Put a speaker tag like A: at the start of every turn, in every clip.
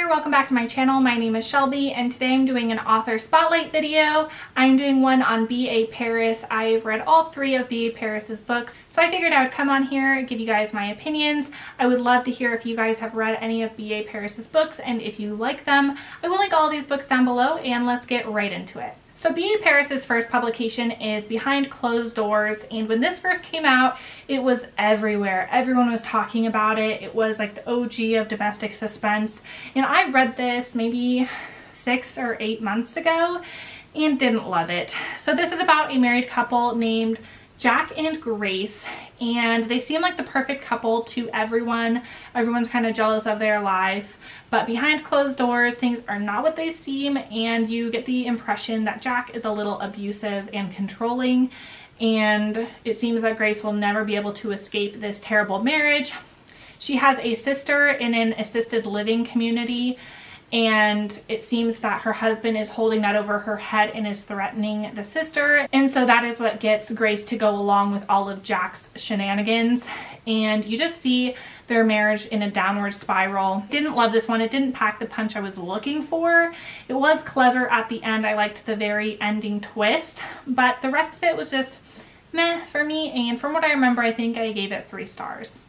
A: welcome back to my channel. My name is Shelby and today I'm doing an author spotlight video. I'm doing one on B.A. Paris. I've read all three of B.A. Paris's books, so I figured I would come on here and give you guys my opinions. I would love to hear if you guys have read any of B.A. Paris's books and if you like them. I will link all these books down below and let's get right into it. So B.A. Paris's first publication is Behind Closed Doors, and when this first came out, it was everywhere. Everyone was talking about it. It was like the OG of domestic suspense, and I read this maybe 6 or 8 months ago and didn't love it. So this is about a married couple named Jack and Grace, and they seem like the perfect couple to everyone. Everyone's kind of jealous of their life, but behind closed doors things are not what they seem, and you get the impression that Jack is a little abusive and controlling, and it seems that Grace will never be able to escape this terrible marriage. She has a sister in an assisted living community, and it seems that her husband is holding that over her head and is threatening the sister, and so that is what gets Grace to go along with all of Jack's shenanigans, and you just see their marriage in a downward spiral. Didn't love this one. It didn't pack the punch I was looking for. It was clever at the end. I liked the very ending twist, but the rest of it was just meh for me, and from what I remember, I think I gave it 3 stars.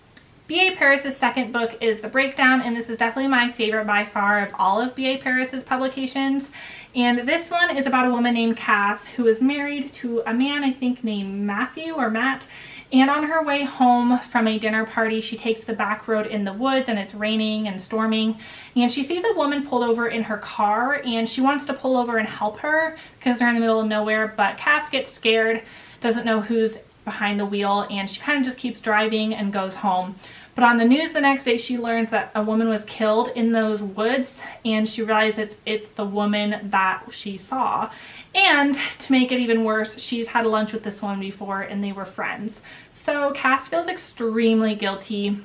A: B.A. Paris's second book is The Breakdown, and this is definitely my favorite by far of all of B.A. Paris's publications. And this one is about a woman named Cass who is married to a man I think named Matthew or Matt. And on her way home from a dinner party, she takes the back road in the woods, and it's raining and storming. And she sees a woman pulled over in her car, and she wants to pull over and help her because they're in the middle of nowhere. But Cass gets scared, doesn't know who's behind the wheel, and she kind of just keeps driving and goes home. But on the news the next day, she learns that a woman was killed in those woods, and she realizes it's the woman that she saw. And to make it even worse, she's had lunch with this woman before and they were friends. So Cass feels extremely guilty,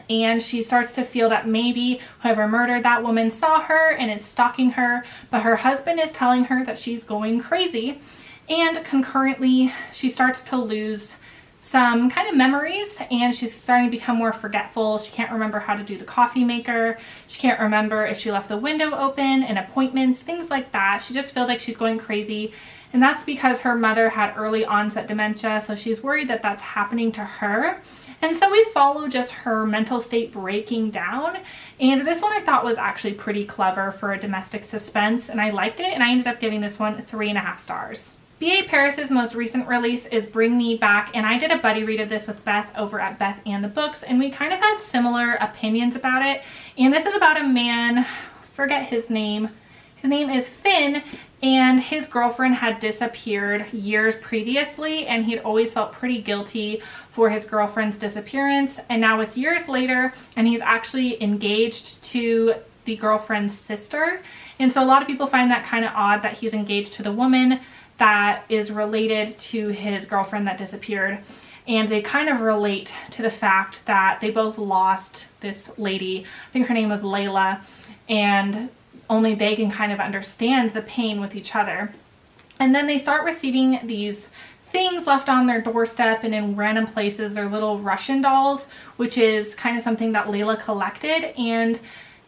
A: and she starts to feel that maybe whoever murdered that woman saw her and is stalking her, but her husband is telling her that she's going crazy. And concurrently, she starts to lose some kind of memories, and she's starting to become more forgetful. She can't remember how to do the coffee maker. She can't remember if she left the window open and appointments, things like that. She just feels like she's going crazy, and that's because her mother had early onset dementia, so she's worried that that's happening to her. And so we follow just her mental state breaking down, and this one I thought was actually pretty clever for a domestic suspense, and I liked it, and I ended up giving this one 3.5 stars. B.A. Paris's most recent release is Bring Me Back, and I did a buddy read of this with Beth over at Beth and the Books, and we kind of had similar opinions about it. And this is about a man, forget his name. His name is Finn, and his girlfriend had disappeared years previously, and he'd always felt pretty guilty for his girlfriend's disappearance. And now it's years later, and he's actually engaged to the girlfriend's sister. And so a lot of people find that kind of odd that he's engaged to the woman that is related to his girlfriend that disappeared, and they kind of relate to the fact that they both lost this lady. I think her name was Layla, and only they can kind of understand the pain with each other. And then they start receiving these things left on their doorstep and in random places. They're little Russian dolls, which is kind of something that Layla collected, and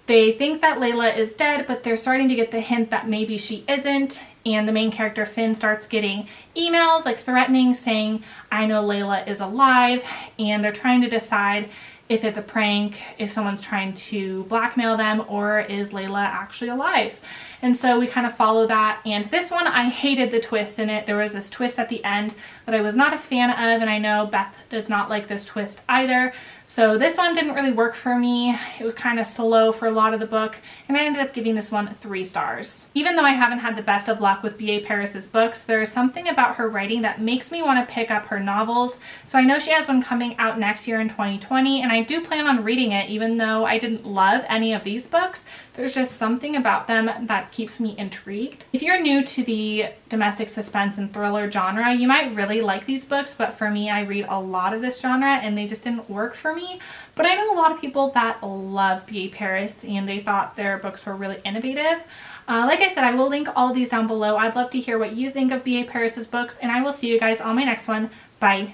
A: they think that Layla is dead, but they're starting to get the hint that maybe she isn't. And the main character, Finn, starts getting emails like threatening, saying, I know Layla is alive. And they're trying to decide if it's a prank, if someone's trying to blackmail them, or is Layla actually alive? And so we kind of follow that. And this one, I hated the twist in it. There was this twist at the end that I was not a fan of, and I know Beth does not like this twist either. So this one didn't really work for me. It was kind of slow for a lot of the book, and I ended up giving this one 3 stars. Even though I haven't had the best of luck with B.A. Paris's books, there is something about her writing that makes me want to pick up her novels. So I know she has one coming out next year in 2020, and I do plan on reading it, even though I didn't love any of these books. There's just something about them that keeps me intrigued. If you're new to the domestic suspense and thriller genre, you might really like these books, but for me, I read a lot of this genre and they just didn't work for me. But I know a lot of people that love B.A. Paris and they thought their books were really innovative. Like I said, I will link all of these down below. I'd love to hear what you think of B.A. Paris's books, and I will see you guys on my next one. Bye.